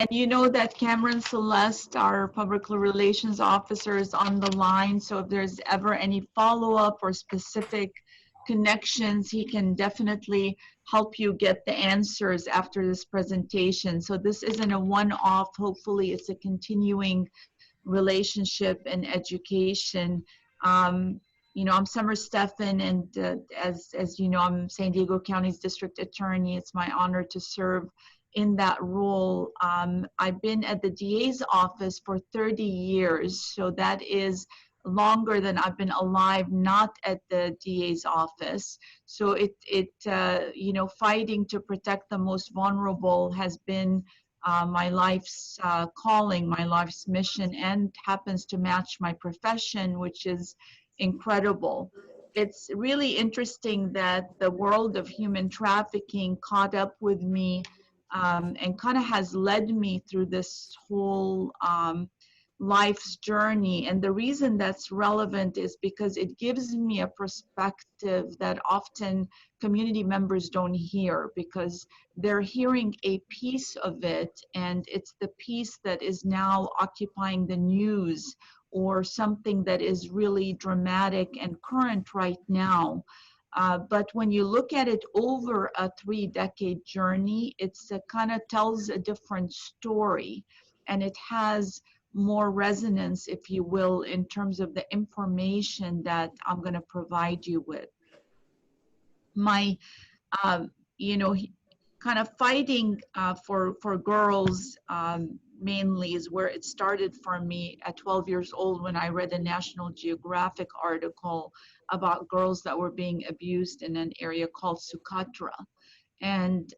And you know that Cameron Celeste, our public relations officer, is on the line. So if there's ever any follow-up or specific connections, he can definitely help you get the answers after this presentation. So this isn't a one-off. Hopefully it's a continuing relationship and education. Um, you know, I'm Summer Stephan, and as you know, I'm San Diego County's district attorney. It's my honor to serve in that role. I've been at the DA's office for 30 years, so that is longer than I've been alive not at the DA's office. So you know, fighting to protect the most vulnerable has been my life's calling, my life's mission, and happens to match my profession, which is incredible. It's really interesting that the world of human trafficking caught up with me and kind of has led me through this whole life's journey. And the reason that's relevant is because it gives me a perspective that often community members don't hear, because they're hearing a piece of it, and it's the piece that is now occupying the news, or something that is really dramatic and current right now. But when you look at it over a 3-decade journey, it's kind of tells a different story, and it has more resonance, if you will, in terms of the information that I'm going to provide you with. My, you know, kind of fighting for girls mainly is where it started for me at 12 years old, when I read a National Geographic article about girls that were being abused in an area called Sukatra. And,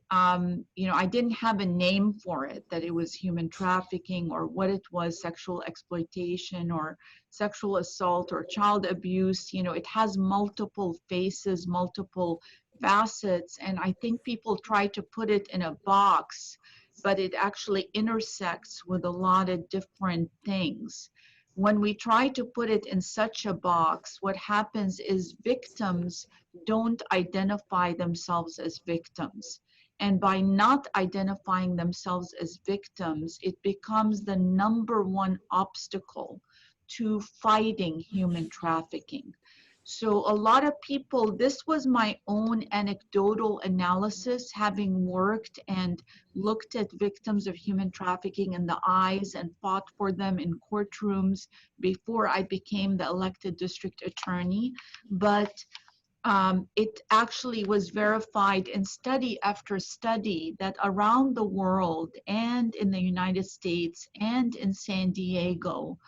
you know, I didn't have a name for it, that it was human trafficking or what it was, sexual exploitation or sexual assault or child abuse. You know, it has multiple faces, multiple facets. And I think people try to put it in a box, but it actually intersects with a lot of different things. When we try to put it in such a box, what happens is victims don't identify themselves as victims. And by not identifying themselves as victims, it becomes the #1 obstacle to fighting human trafficking. So a lot of people, this was my own anecdotal analysis, having worked and looked at victims of human trafficking in the eyes and fought for them in courtrooms before I became the elected district attorney. But it actually was verified in study after study that around the world and in the United States and in San Diego,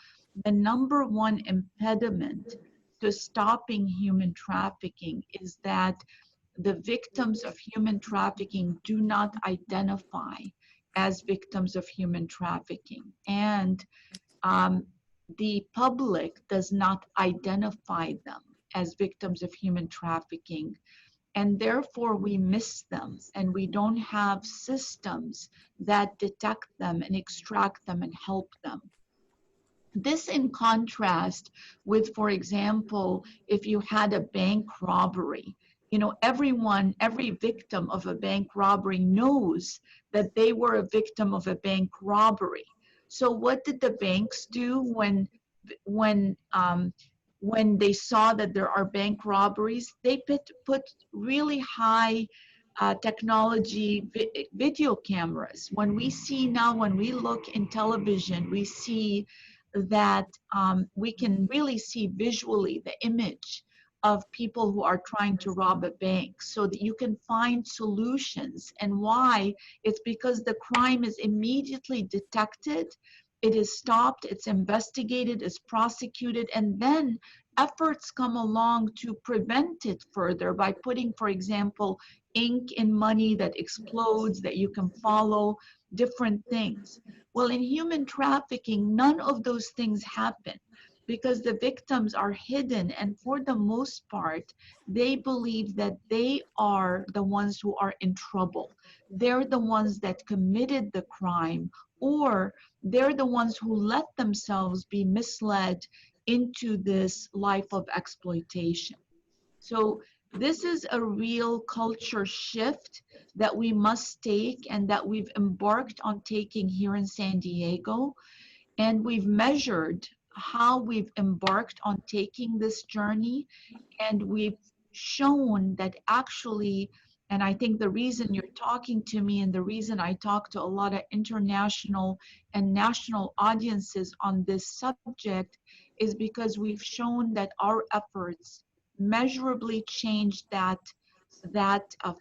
the #1 impediment to stopping human trafficking is that the victims of human trafficking do not identify as victims of human trafficking. And the public does not identify them as victims of human trafficking. And therefore we miss them, and we don't have systems that detect them and extract them and help them. This in contrast with, for example, if you had a bank robbery. You know, every victim of a bank robbery knows that they were a victim of a bank robbery. So what did the banks do when they saw that there are bank robberies? They put really high technology video cameras. When we see now, when we look in television, we see that we can really see visually the image of people who are trying to rob a bank, so that you can find solutions. And why? It's because the crime is immediately detected, it is stopped, it's investigated, it's prosecuted, and then efforts come along to prevent it further by putting, for example, ink in money that explodes, that you can follow, different things. Well, in human trafficking, none of those things happen because the victims are hidden, and for the most part, they believe that they are the ones who are in trouble. They're the ones that committed the crime, or they're the ones who let themselves be misled into this life of exploitation. So This is a real culture shift that we must take and that we've embarked on taking here in San Diego. And we've measured how we've embarked on taking this journey, and we've shown that actually, and I think the reason you're talking to me and the reason I talk to a lot of international and national audiences on this subject is because we've shown that our efforts measurably changed that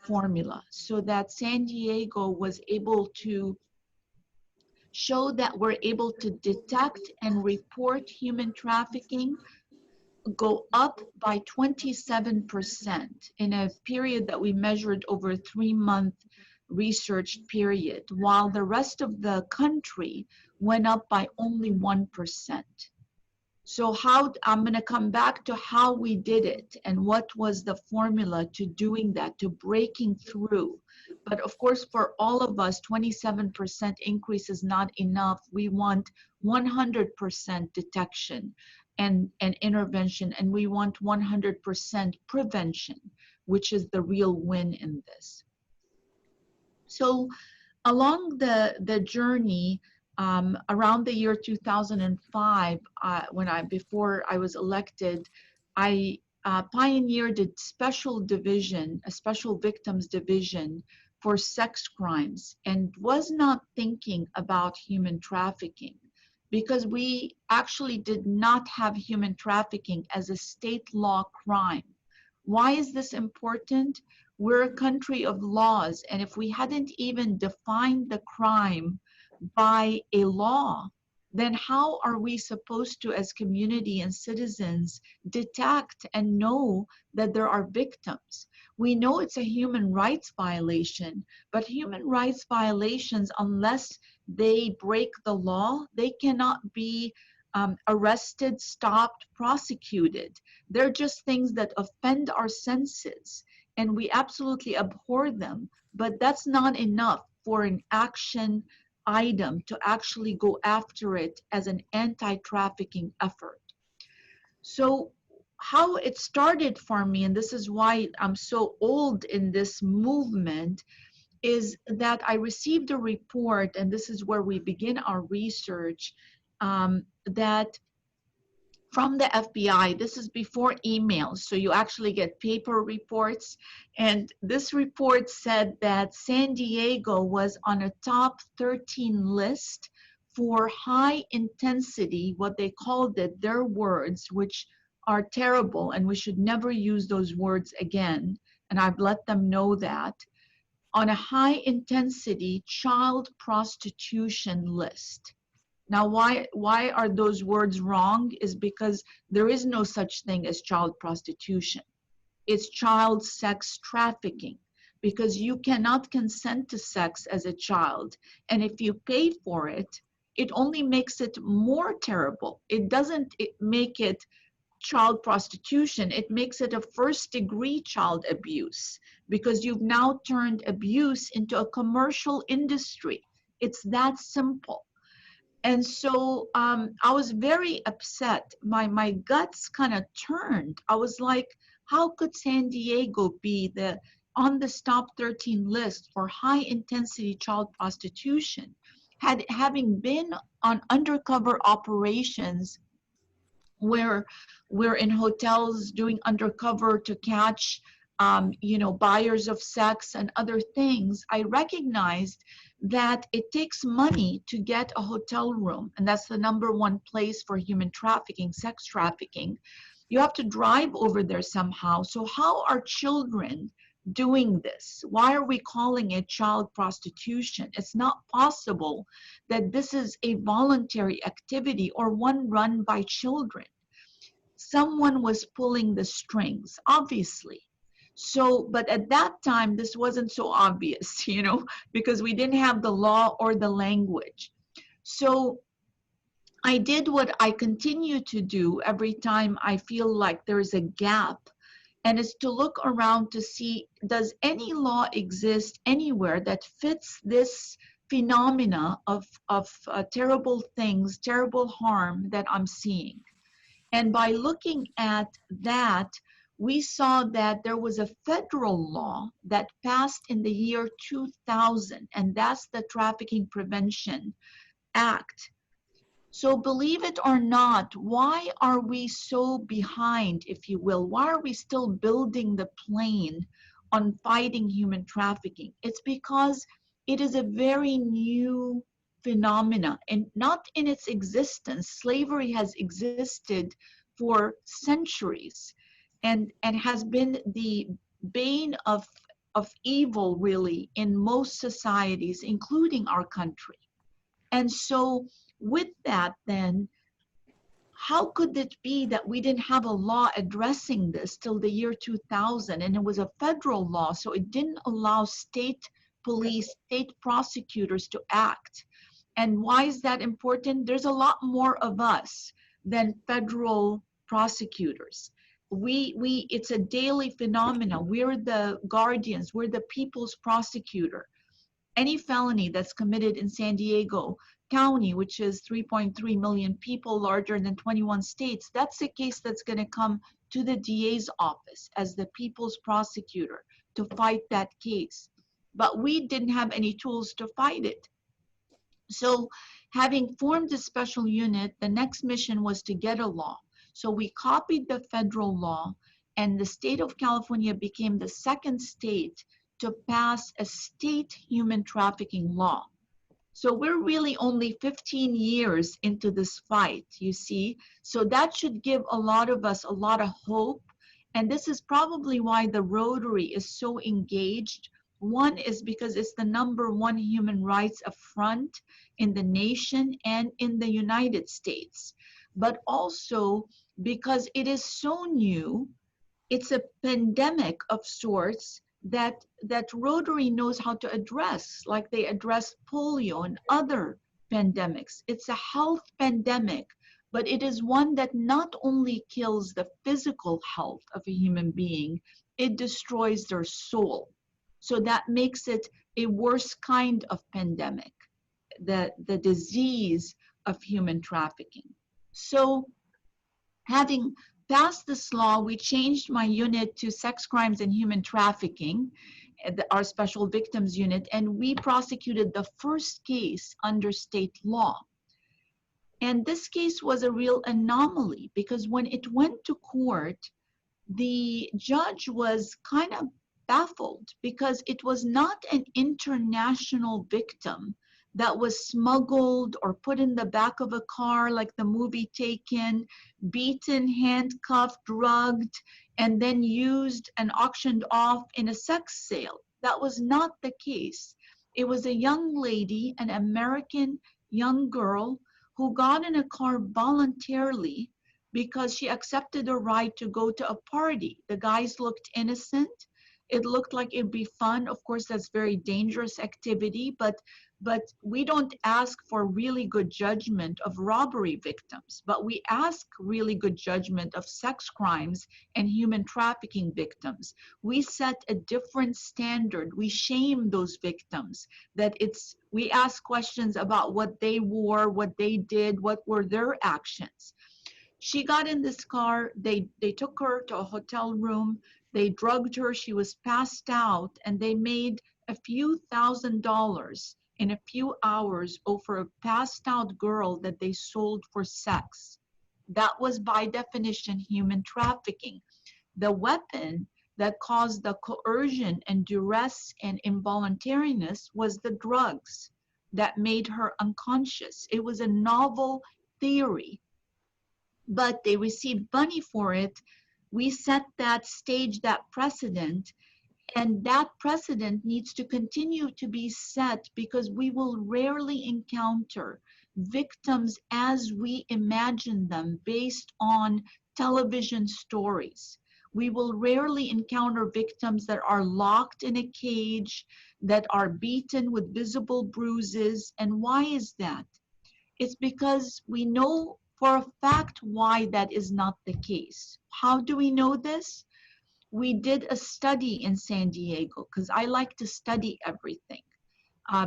formula, so that San Diego was able to show that we're able to detect and report human trafficking go up by 27% in a period that we measured over a 3-month research period, while the rest of the country went up by only 1%. So how, I'm going to come back to how we did it and what was the formula to doing that, to breaking through. But of course, for all of us, 27% increase is not enough. We want 100% detection and intervention, and we want 100% prevention, which is the real win in this. So along the journey, around the year 2005, before I was elected, I pioneered a special division, a special victims division for sex crimes, and was not thinking about human trafficking because we actually did not have human trafficking as a state law crime. Why is this important? We're a country of laws, and if we hadn't even defined the crime by a law, then how are we supposed to, as community and citizens, detect and know that there are victims? We know it's a human rights violation, but human rights violations, unless they break the law, they cannot be arrested, stopped, prosecuted. They're just things that offend our senses, and we absolutely abhor them, but that's not enough for an action item to actually go after it as an anti-trafficking effort. So how it started for me, and this is why I'm so old in this movement, is that I received a report, and this is where we begin our research, that from the FBI, this is before emails, so you actually get paper reports. And this report said that San Diego was on a top 13 list for high intensity, what they called it, their words, which are terrible, and we should never use those words again. And I've let them know that, on a high intensity child prostitution list. Now, why are those words wrong? Is because there is no such thing as child prostitution. It's child sex trafficking, because you cannot consent to sex as a child. And if you pay for it, it only makes it more terrible. It doesn't make it child prostitution. It makes it a first-degree child abuse, because you've now turned abuse into a commercial industry. It's that simple. And so I was very upset. My guts kind of turned. I was like, how could San Diego be on the top 13 list for high intensity child prostitution, having been on undercover operations where we're in hotels doing undercover to catch buyers of sex and other things. I recognized that it takes money to get a hotel room, and that's the #1 place for human trafficking, sex trafficking. You have to drive over there somehow. So how are children doing this? Why are we calling it child prostitution? It's not possible that this is a voluntary activity or one run by children. Someone was pulling the strings, obviously. So, but at that time, this wasn't so obvious, because we didn't have the law or the language. So I did what I continue to do every time I feel like there's a gap, and it's to look around to see, does any law exist anywhere that fits this phenomena of terrible things, terrible harm that I'm seeing? And by looking at that, we saw that there was a federal law that passed in the year 2000, and that's the Trafficking Prevention Act. So believe it or not, why are we so behind, if you will? Why are we still building the plane on fighting human trafficking? It's because it is a very new phenomena, and not in its existence. Slavery has existed for centuries and has been the bane of evil, really, in most societies, including our country. And so with that, then, how could it be that we didn't have a law addressing this till the year 2000? And it was a federal law, so it didn't allow state police, state prosecutors to act. And why is that important? There's a lot more of us than federal prosecutors. It's a daily phenomenon. We're the guardians, we're the people's prosecutor. Any felony that's committed in San Diego County, which is 3.3 million people, larger than 21 states, that's the case that's going to come to the DA's office as the people's prosecutor to fight that case. But we didn't have any tools to fight it. So having formed a special unit, the next mission was to get a law. So we copied the federal law, and the state of California became the second state to pass a state human trafficking law. So we're really only 15 years into this fight, you see. So that should give a lot of us a lot of hope. And this is probably why the Rotary is so engaged. One is because it's the #1 human rights affront in the nation and in the United States, but also because it is so new. It's a pandemic of sorts that Rotary knows how to address, like they address polio and other pandemics. It's a health pandemic, but it is one that not only kills the physical health of a human being, it destroys their soul. So that makes it a worse kind of pandemic, the disease of human trafficking. So having passed this law, we changed my unit to sex crimes and human trafficking, our special victims unit, and we prosecuted the first case under state law. And this case was a real anomaly because when it went to court, the judge was kind of baffled because it was not an international victim that was smuggled or put in the back of a car like the movie Taken, beaten, handcuffed, drugged, and then used and auctioned off in a sex sale. That was not the case. It was a young lady, an American young girl, who got in a car voluntarily because she accepted a ride to go to a party. The guys looked innocent. It looked like it'd be fun. Of course, that's very dangerous activity, but we don't ask for really good judgment of robbery victims, but we ask really good judgment of sex crimes and human trafficking victims. We set a different standard. We shame those victims. We ask questions about what they wore, what they did, what were their actions. She got in this car, they took her to a hotel room, they drugged her, she was passed out, and they made a few $1,000s in a few hours over a passed out girl that they sold for sex. That was by definition human trafficking. The weapon that caused the coercion and duress and involuntariness was the drugs that made her unconscious. It was a novel theory, but they received money for it. We set that stage, that precedent, and that precedent needs to continue to be set because we will rarely encounter victims as we imagine them based on television stories. We will rarely encounter victims that are locked in a cage, that are beaten with visible bruises. And why is that? It's because we know for a fact why that is not the case. How do we know this? We did a study in San Diego because I like to study everything.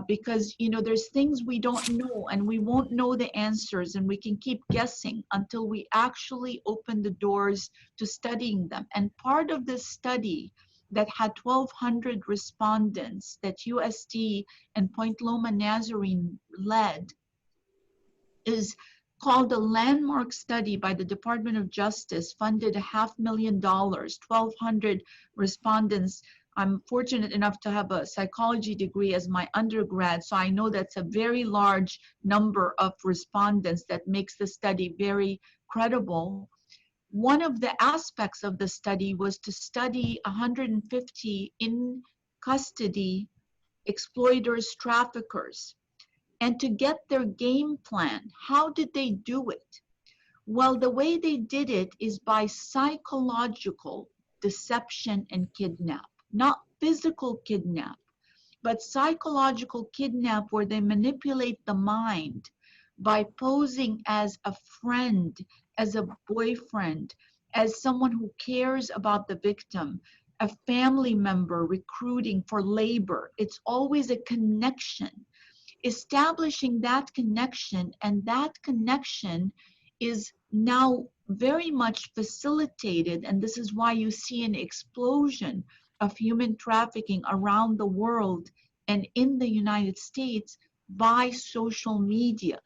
because you know there's things we don't know and we won't know the answers and we can keep guessing until we actually open the doors to studying them. And part of this study that had 1,200 respondents that UST and Point Loma Nazarene led is called a landmark study by the Department of Justice, funded $500,000, 1,200 respondents. I'm fortunate enough to have a psychology degree as my undergrad, so I know that's a very large number of respondents that makes the study very credible. One of the aspects of the study was to study 150 in custody exploiters, traffickers, and to get their game plan. How did they do it? Well, the way they did it is by psychological deception and kidnap, not physical kidnap, but psychological kidnap where they manipulate the mind by posing as a friend, as a boyfriend, as someone who cares about the victim, a family member recruiting for labor. It's always a connection. Establishing that connection, and that connection is now very much facilitated, and this is why you see an explosion of human trafficking around the world and in the United States by social media.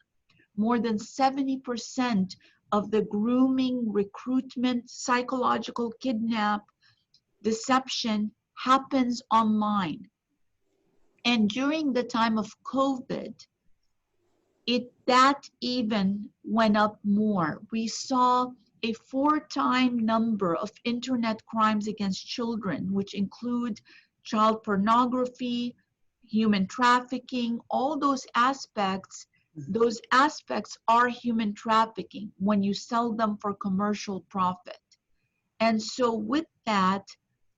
More than 70% of the grooming, recruitment, psychological kidnap, deception happens online. And during the time of COVID, that even went up more. We saw a 4-time number of internet crimes against children, which include child pornography, human trafficking, all those aspects. Those aspects are human trafficking when you sell them for commercial profit. And so with that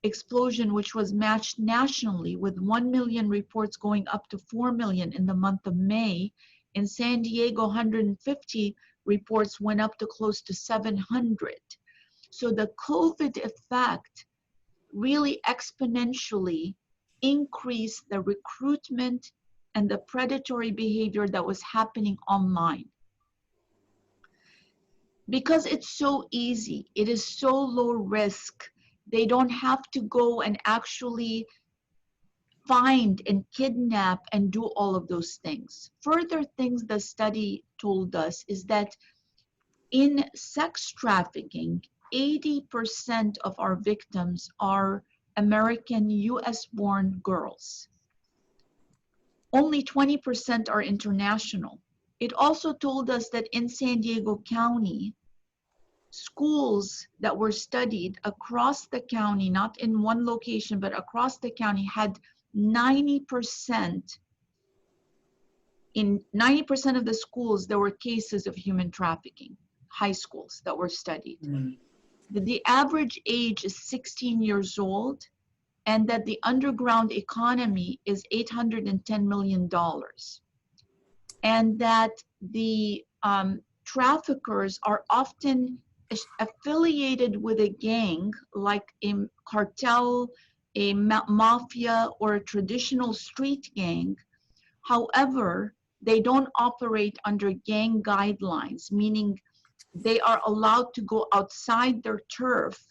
explosion, which was matched nationally with 1 million reports going up to 4 million in the month of May, in San Diego, 150 reports went up to close to 700. So the COVID effect really exponentially increased the recruitment and the predatory behavior that was happening online. Because it's so easy, it is so low risk, they don't have to go and actually find and kidnap and do all of those things. Further things the study told us is that in sex trafficking, 80% of our victims are American US-born girls. Only 20% are international. It also told us that in San Diego County, schools that were studied across the county, not in one location, but across the county, had 90%. In 90% of the schools, there were cases of human trafficking, high schools that were studied. The average age is 16 years old, and that the underground economy is $810 million. And that the traffickers are often affiliated with a gang, like a cartel, a mafia, or a traditional street gang. However, they don't operate under gang guidelines, meaning they are allowed to go outside their turf,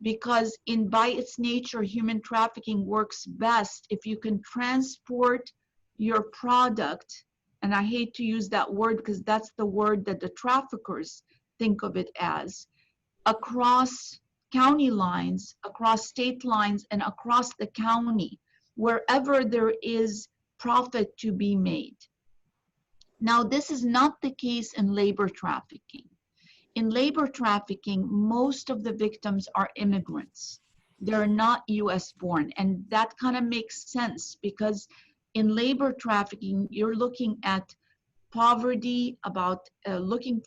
because by its nature, human trafficking works best if you can transport your product, and I hate to use that word because that's the word that the traffickers think of it as, across county lines, across state lines, and across the county, wherever there is profit to be made. Now, this is not the case in labor trafficking. In labor trafficking, most of the victims are immigrants. They're not US born, and that kind of makes sense because in labor trafficking, you're looking at poverty, about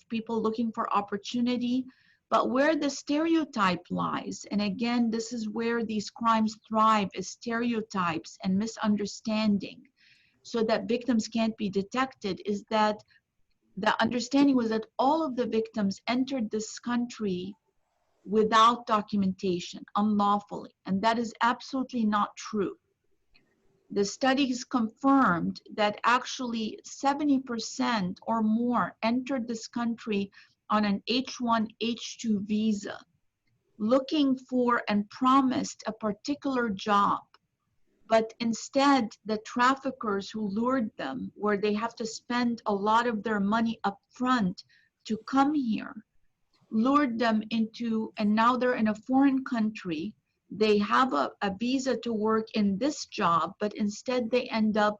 people looking for opportunity, but where the stereotype lies, and again, this is where these crimes thrive, is stereotypes and misunderstanding, so that victims can't be detected, is that the understanding was that all of the victims entered this country without documentation, unlawfully, and that is absolutely not true. The studies confirmed that actually 70% or more entered this country on an H1, H2 visa, looking for and promised a particular job. But instead, the traffickers who lured them, where they have to spend a lot of their money up front to come here, lured them into, and now they're in a foreign country. They have a visa to work in this job, but instead they end up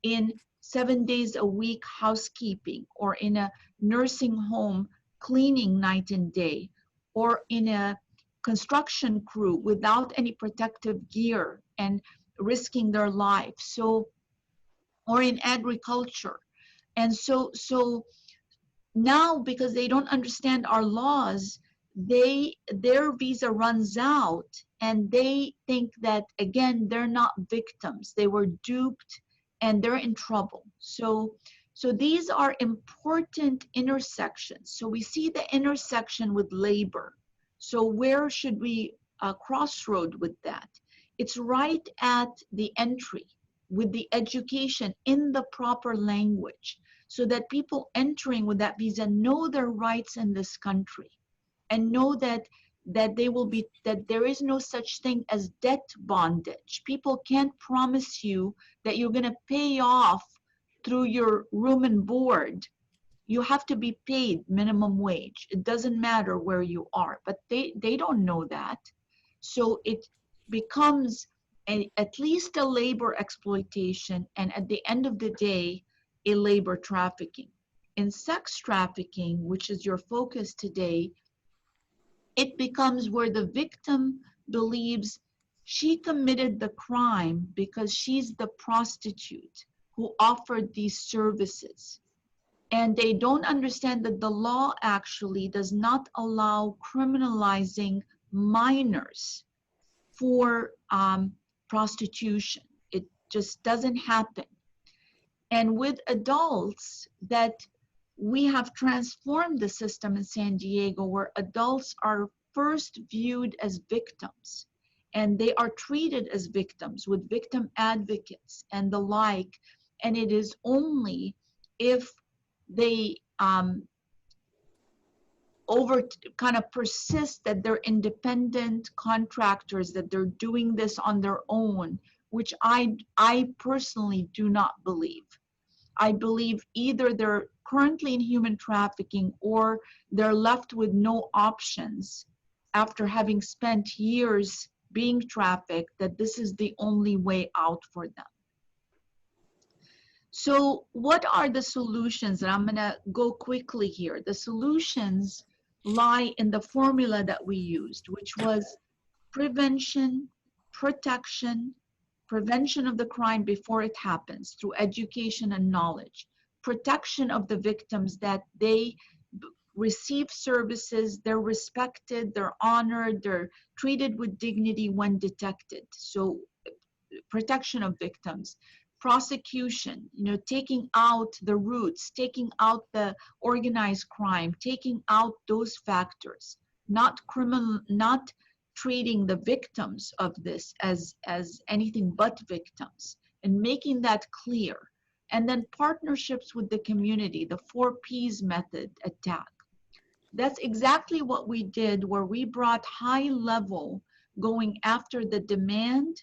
in 7 days a week housekeeping, or in a nursing home cleaning night and day, or in a construction crew without any protective gear and risking their life. So, or in agriculture. And so now, because they don't understand our laws, their visa runs out, and they think that, again, they're not victims, they were duped, and they're in trouble. So these are important intersections. So we see the intersection with labor. So where should we crossroad with that? It's right at the entry with the education in the proper language, so that people entering with that visa know their rights in this country, and know that they will be, that there is no such thing as debt bondage. People can't promise you that you're going to pay off through your room and board. You have to be paid minimum wage. It doesn't matter where you are, but they don't know that. So it becomes at least a labor exploitation, and at the end of the day, a labor trafficking. In sex trafficking, which is your focus today, it becomes where the victim believes she committed the crime because she's the prostitute who offered these services. And they don't understand that the law actually does not allow criminalizing minors for prostitution. It just doesn't happen. And with adults, that we have transformed the system in San Diego, where adults are first viewed as victims, and they are treated as victims with victim advocates and the like. And it is only if they kind of persist that they're independent contractors, that they're doing this on their own, which I personally do not believe. I believe either they're currently in human trafficking, or they're left with no options after having spent years being trafficked, that this is the only way out for them. So what are the solutions? And I'm going to go quickly here. The solutions lie in the formula that we used, which was prevention, protection, prevention of the crime before it happens through education and knowledge, protection of the victims, that they receive services, they're respected, they're honored, they're treated with dignity when detected. So protection of victims. Prosecution, taking out the roots, taking out the organized crime, taking out those factors, not treating the victims of this as anything but victims, and making that clear. And then partnerships with the community, the 4 Ps method attack. That's exactly what we did, where we brought high level, going after the demand,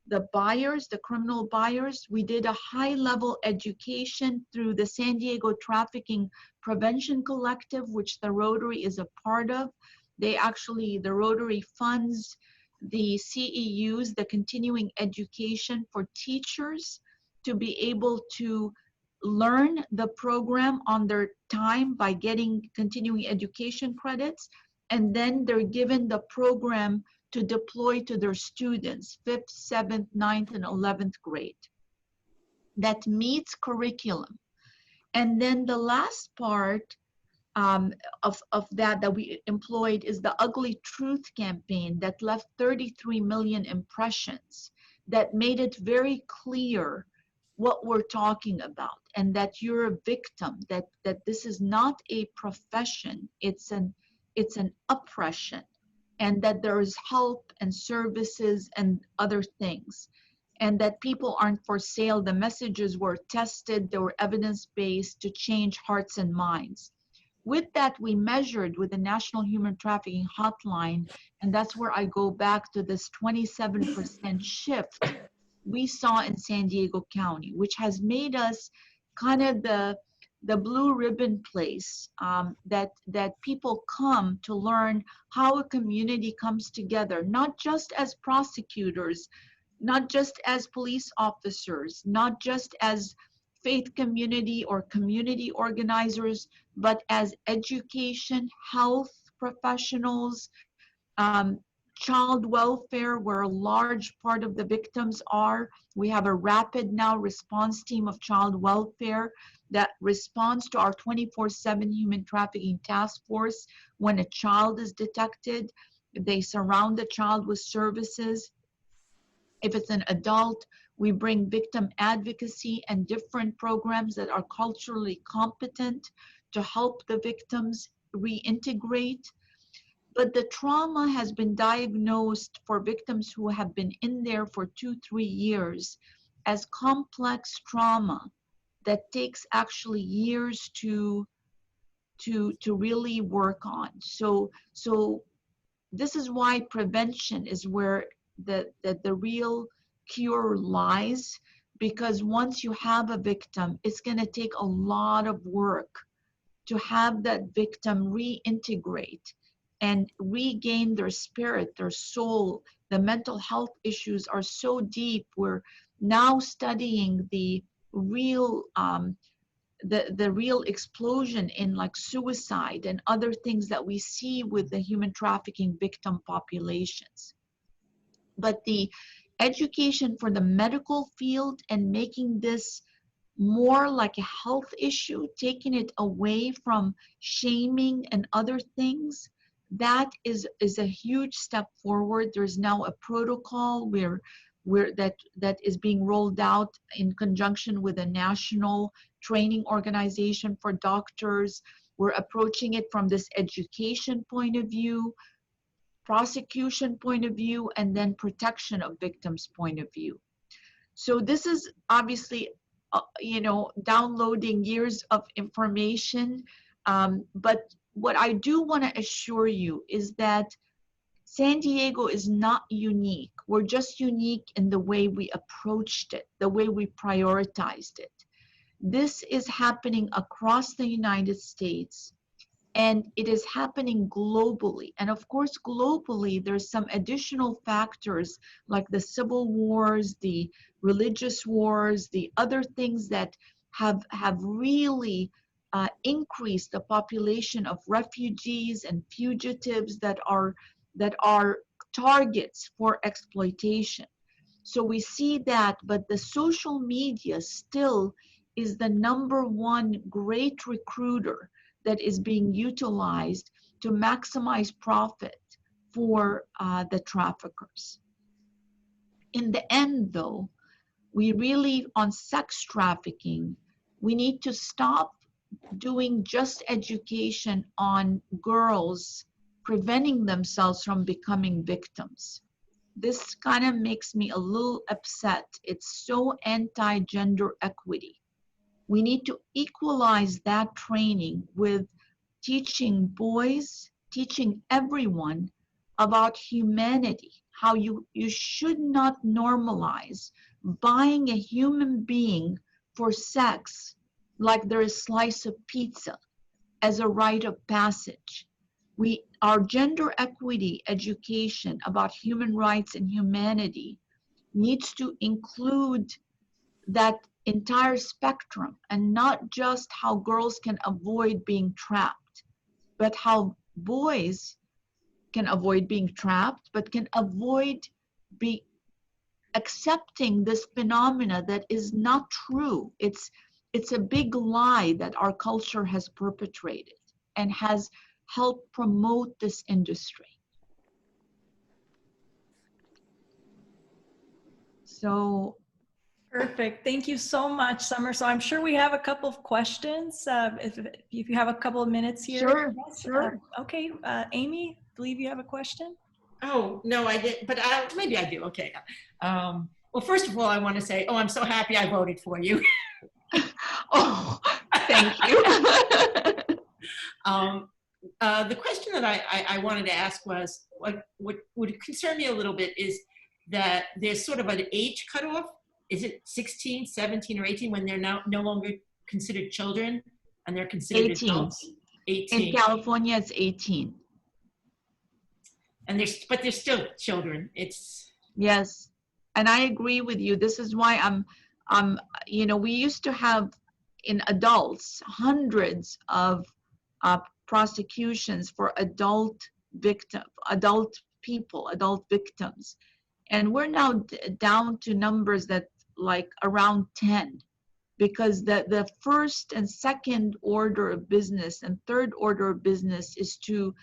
the buyers, the criminal buyers. We did a high level education through the San Diego Trafficking Prevention Collective, which the Rotary is a part of. The Rotary funds the CEUs, the continuing education for teachers, to be able to learn the program on their time by getting continuing education credits. And then they're given the program to deploy to their students, 5th, 7th, 9th, and 11th grade, that meets curriculum. And then the last part of that we employed is the Ugly Truth campaign, that left 33 million impressions, that made it very clear what we're talking about, and that you're a victim, that this is not a profession, it's an oppression, and that there is help and services and other things. and that people aren't for sale. The messages were tested, they were evidence-based to change hearts and minds. With that, we measured with the National Human Trafficking Hotline, and that's where I go back to this 27% shift we saw in San Diego County, which has made us kind of the blue ribbon place, that people come to learn how a community comes together, not just as prosecutors, not just as police officers, not just as faith community or community organizers, but as education, health professionals, um, child welfare, where a large part of the victims are. We have a rapid now response team of child welfare that responds to our 24/7 human trafficking task force when a child is detected. They surround the child with services. If it's an adult, we bring victim advocacy and different programs that are culturally competent to help the victims reintegrate. But the trauma has been diagnosed for victims who have been in there for 2-3 years as complex trauma that takes actually years to really work on. So this is why prevention is where the real cure lies, because once you have a victim, it's going to take a lot of work to have that victim reintegrate and regain their spirit, their soul. The mental health issues are so deep. We're now studying the real the real explosion in like suicide and other things that we see with the human trafficking victim populations. But the education for the medical field and making this more like a health issue, taking it away from shaming and other things, that is a huge step forward. There's now a protocol where that is being rolled out in conjunction with a national training organization for doctors. We're approaching it from this education point of view, prosecution point of view, and then protection of victims point of view. So this is obviously, downloading years of information. But what I do want to assure you is that San Diego is not unique. We're just unique in the way we approached it, the way we prioritized it. This is happening across the United States, and it is happening globally. And of course, globally, there's some additional factors like the civil wars, the religious wars, the other things that have really increased the population of refugees and fugitives that are targets for exploitation. So we see that, but the social media still is the #1 great recruiter that is being utilized to maximize profit for the traffickers. In the end, though, we really, on sex trafficking, we need to stop doing just education on girls preventing themselves from becoming victims. This kind of makes me a little upset. It's so anti-gender equity. We need to equalize that training with teaching boys, teaching everyone about humanity, how you should not normalize buying a human being for sex like they're a slice of pizza as a rite of passage. Our gender equity education about human rights and humanity needs to include that entire spectrum, and not just how girls can avoid being trapped, but how boys can avoid being trapped, but can avoid be accepting this phenomena that is not true. It's a big lie that our culture has perpetrated and has helped promote this industry. So perfect. Thank you so much, Summer. So I'm sure we have a couple of questions. If you have a couple of minutes here. Sure, yes. sure. Okay, Amy, I believe you have a question. Oh, no, I didn't, but maybe I do. Okay. Well, first of all, I want to say, oh, I'm so happy I voted for you. Oh, thank you. The question that I wanted to ask was, what would concern me a little bit is that there's sort of an age cutoff. Is it 16, 17, or 18 when they're now no longer considered children and they're considered 18. adults? 18. In California, it's 18. And but they're still children. It's Yes, and I agree with you. This is why you know, we used to have in adults hundreds of prosecutions for adult people, adult victims, and we're now down to numbers that like around 10, because the first and second order of business and third order of business is to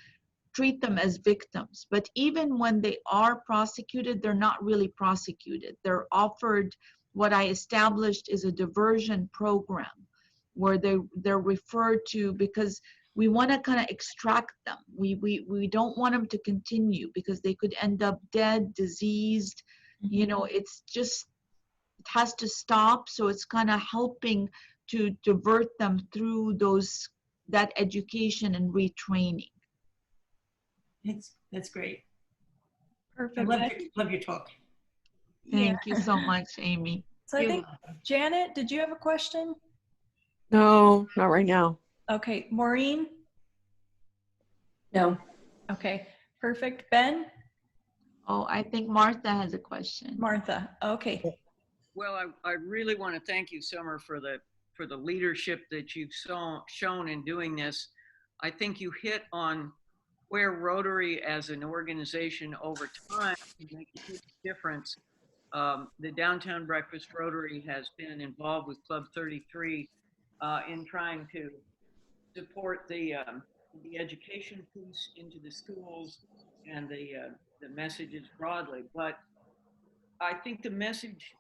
treat them as victims. But even when they are prosecuted, they're not really prosecuted. They're offered what I established is a diversion program where they're referred to, because we want to kind of extract them. We don't want them to continue because they could end up dead, diseased. You know, it's just, it has to stop. So it's kind of helping to divert them through that education and retraining. that's great. Perfect. Love your talk. Thank you so much, Amy. So I think, Janet, did you have a question? No, not right now. Okay, Maureen? No. Okay, perfect. Ben? Oh, I think Martha has a question. Martha, okay. Well, I really want to thank you, Summer, for the leadership that you've shown in doing this. I think you hit on where Rotary as an organization over time can make a huge difference. The Downtown Breakfast Rotary has been involved with Club 33 in trying to support the education piece into the schools and the messages broadly. But I think the message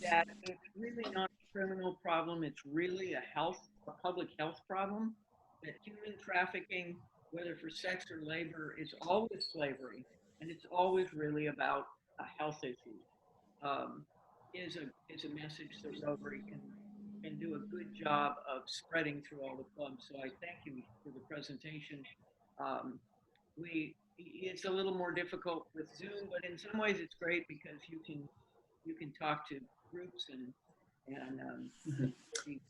that it's really not a criminal problem, it's really a public health problem, that human trafficking, whether for sex or labor, is always slavery, and it's always really about a health issue, is a message that Rotary can do a good job of spreading through all the clubs. So I thank you for the presentation. It's a little more difficult with Zoom, but in some ways it's great because you can talk to groups and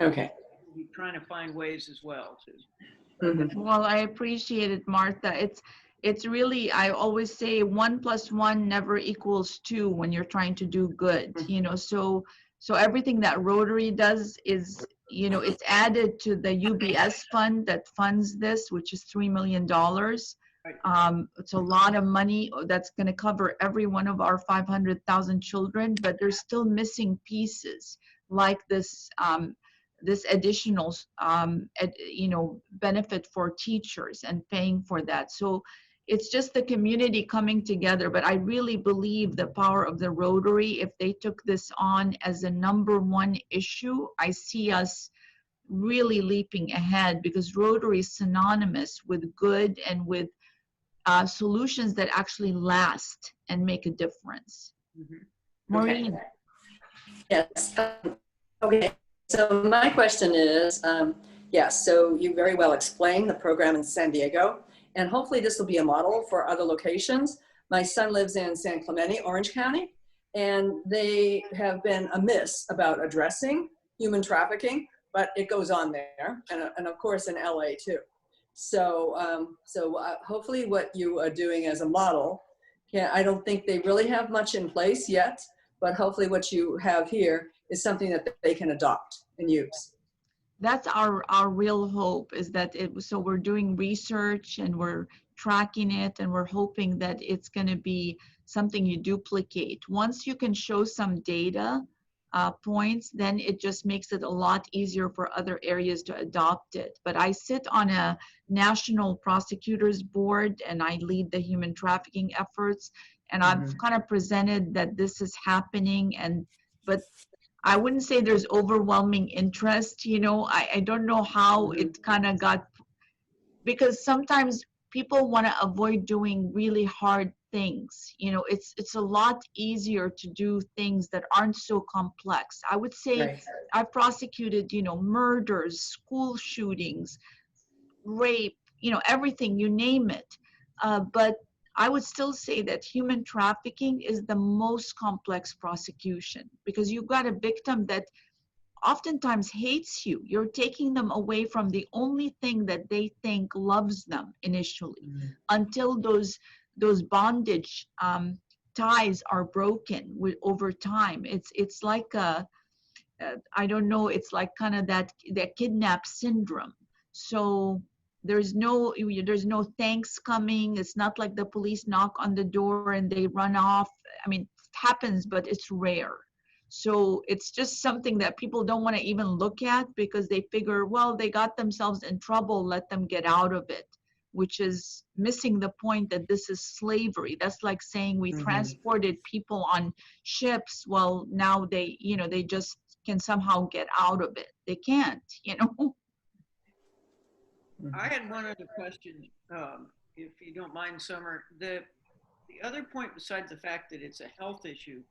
Okay. we're trying to find ways as well to. Well, I appreciate it, Martha. It's really, I always say 1 + 1 never equals 2 when you're trying to do good, you know, so everything that Rotary does is, you know, it's added to the UBS fund that funds this, which is $3 million. It's a lot of money that's going to cover every one of our 500,000 children, but there's still missing pieces like this this additional you know, benefit for teachers and paying for that. So it's just the community coming together. But I really believe the power of the Rotary. If they took this on as a #1 issue, I see us really leaping ahead, because Rotary is synonymous with good and with solutions that actually last and make a difference. Maureen. Yes. Okay. So my question is, yes, so you very well explained the program in San Diego, and hopefully this will be a model for other locations. My son lives in San Clemente, Orange County, and they have been amiss about addressing human trafficking, but it goes on there, and of course in LA too. So, hopefully what you are doing as a model, I don't think they really have much in place yet, but hopefully what you have here is something that they can adopt and use. That's our real hope, is that so we're doing research and we're tracking it, and we're hoping that it's going to be something you duplicate. Once you can show some data points, then it just makes it a lot easier for other areas to adopt it. But I sit on a national prosecutors board, and I lead the human trafficking efforts, and I've kind of presented that this is happening, but I wouldn't say there's overwhelming interest. You know, I don't know how it kind of got, because sometimes people want to avoid doing really hard things. You know, it's a lot easier to do things that aren't so complex. I would say Right. I've prosecuted, you know, murders, school shootings, rape, you know, everything, you name it. But I would still say that human trafficking is the most complex prosecution, because you've got a victim that oftentimes hates you. You're taking them away from the only thing that they think loves them initially, until those bondage ties are broken over time. It's like I don't know, it's like kind of that kidnap syndrome. So there's no thanks coming. It's not like the police knock on the door and they run off. I mean, it happens, but it's rare. So it's just something that people don't want to even look at, because they figure, well, they got themselves in trouble, let them get out of it, which is missing the point that this is slavery. That's like saying we transported people on ships. Well, now they, you know, they just can somehow get out of it. They can't, you know. I had one other question, if you don't mind, Summer. The other point, besides the fact that it's a health issue,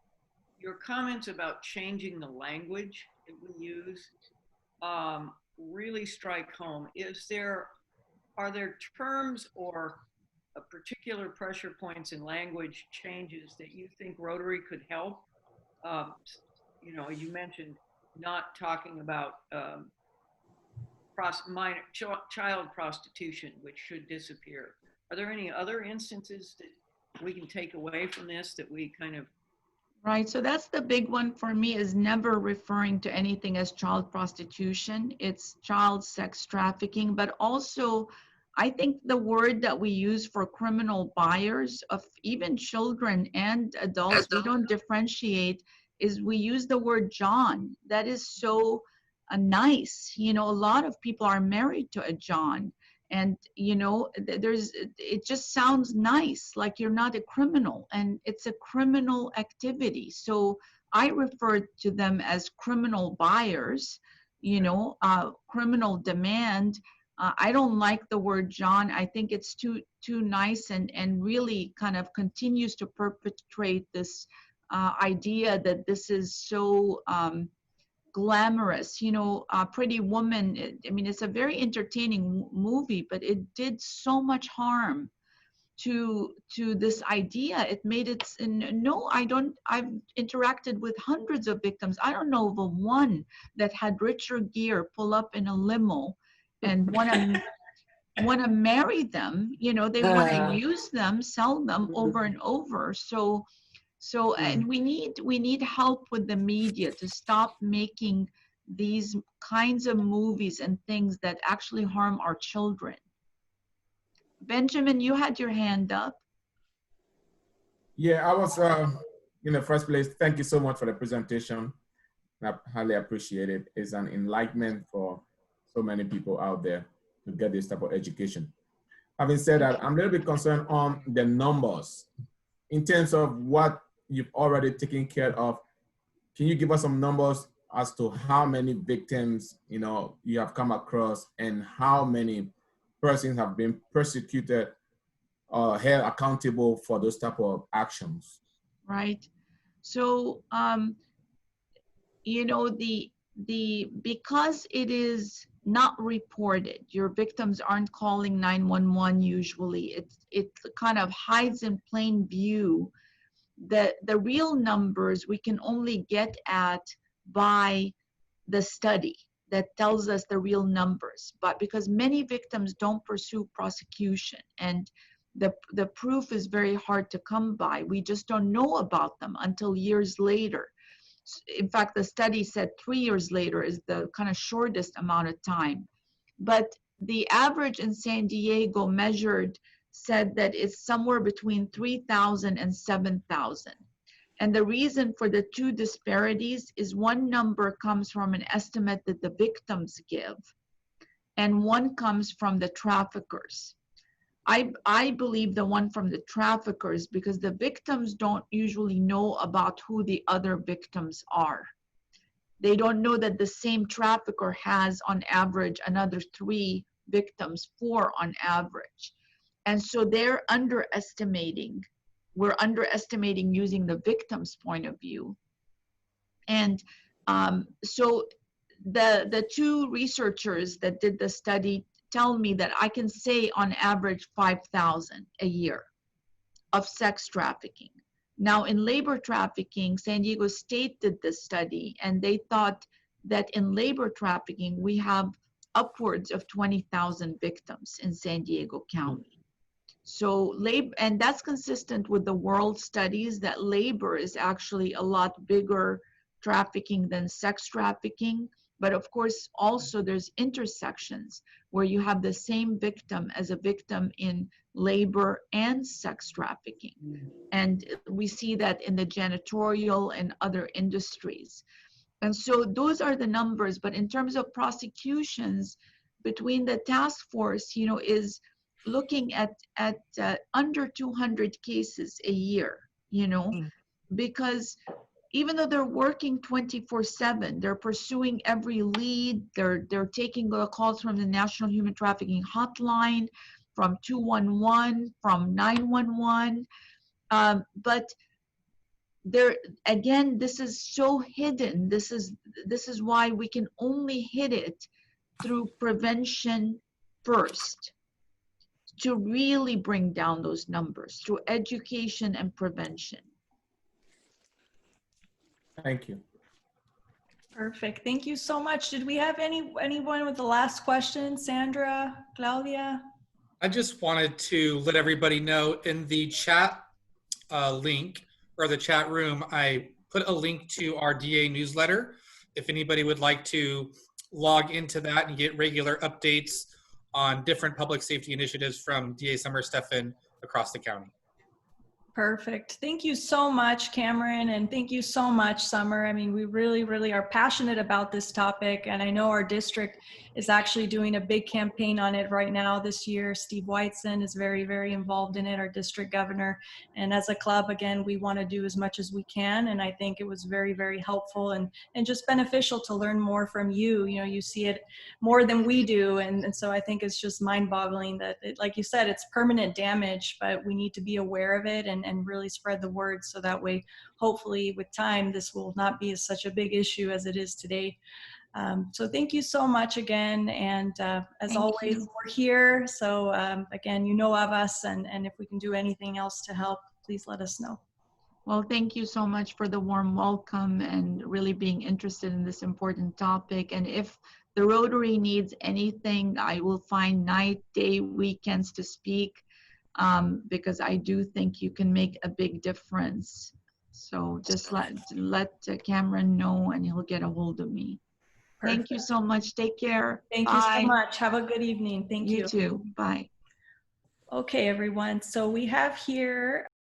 your comments about changing the language that we use really strike home. Are there terms or particular pressure points in language changes that you think Rotary could help? You know, you mentioned not talking about child prostitution, which should disappear. Are there any other instances that we can take away from this that we kind of... Right, so that's the big one for me, is never referring to anything as child prostitution. It's child sex trafficking, but also I think the word that we use for criminal buyers of even children and adults, we don't differentiate, is we use the word John. That is so nice. You know, a lot of people are married to a John. And, you know, it just sounds nice, like you're not a criminal, and it's a criminal activity. So I refer to them as criminal buyers, you know, criminal demand. I don't like the word John. I think it's too nice, and really kind of continues to perpetrate this idea that this is so glamorous. You know, Pretty Woman, I mean, it's a very entertaining movie, but it did so much harm to this idea. It made it, no, I've interacted with hundreds of victims. I don't know of a one that had Richard Gere pull up in a limo and want to marry them. You know, they want to use them, sell them over and over. So and we need help with the media to stop making these kinds of movies and things that actually harm our children. Benjamin, you had your hand up. Yeah, I was in the first place. Thank you so much for the presentation. I highly appreciate it. It's an enlightenment for so many people out there to get this type of education. Having said that, I'm a little bit concerned on the numbers in terms of what you've already taken care of. Can you give us some numbers as to how many victims, you know, you have come across, and how many persons have been persecuted or held accountable for those type of actions? Right. So, you know, because it is not reported, your victims aren't calling 911 usually. It kind of hides in plain view. The real numbers we can only get at by the study that tells us the real numbers, but because many victims don't pursue prosecution, and the proof is very hard to come by, we just don't know about them until years later. In fact, the study said 3 years later is the kind of shortest amount of time. But the average in San Diego measured said that it's somewhere between 3,000 and 7,000. And the reason for the two disparities is one number comes from an estimate that the victims give, and one comes from the traffickers. I believe the one from the traffickers, because the victims don't usually know about who the other victims are. They don't know that the same trafficker has on average another 3 victims, 4 on average. And so they're underestimating. We're underestimating using the victim's point of view. And so the two researchers that did the study tell me that I can say on average 5,000 a year of sex trafficking. Now in labor trafficking, San Diego State did this study, and they thought that in labor trafficking, we have upwards of 20,000 victims in San Diego County. So labor, and that's consistent with the world studies that labor is actually a lot bigger trafficking than sex trafficking. But of course, also there's intersections where you have the same victim as a victim in labor and sex trafficking. And we see that in the janitorial and other industries. And so those are the numbers. But in terms of prosecutions, between the task force, you know, is looking at under 200 cases a year, you know, because even though they're working 24/7, they're pursuing every lead, they're taking the calls from the National Human Trafficking Hotline, from 211, from 911, but there again, this is so hidden. This is why we can only hit it through prevention first, to really bring down those numbers through education and prevention. Thank you. Perfect. Thank you so much. Did we have anyone with the last question? Sandra, Claudia? I just wanted to let everybody know in the chat link or the chat room, I put a link to our DA newsletter. If anybody would like to log into that and get regular updates on different public safety initiatives from DA Summer Stephan across the county. Perfect. Thank you so much, Cameron, and thank you so much, Summer. I mean, we really, really are passionate about this topic, and I know our district is actually doing a big campaign on it right now this year. Steve Whiteson is very, very involved in it, our district governor, and as a club, again, we want to do as much as we can, and I think it was very, very helpful and just beneficial to learn more from you. You know, you see it more than we do, and so I think it's just mind-boggling that, like you said, it's permanent damage, but we need to be aware of it and really spread the word, so that way, hopefully with time, this will not be such a big issue as it is today. So thank you so much again. And as always, we're here. So again, you know of us, and if we can do anything else to help, please let us know. Well, thank you so much for the warm welcome and really being interested in this important topic. And if the Rotary needs anything, I will find night, day, weekends to speak. Because I do think you can make a big difference. So just let Cameron know and he'll get a hold of me. Perfect. Thank you so much. Take care. Thank you so much. Have a good evening. Thank you. You too. Bye. Okay, everyone. So we have here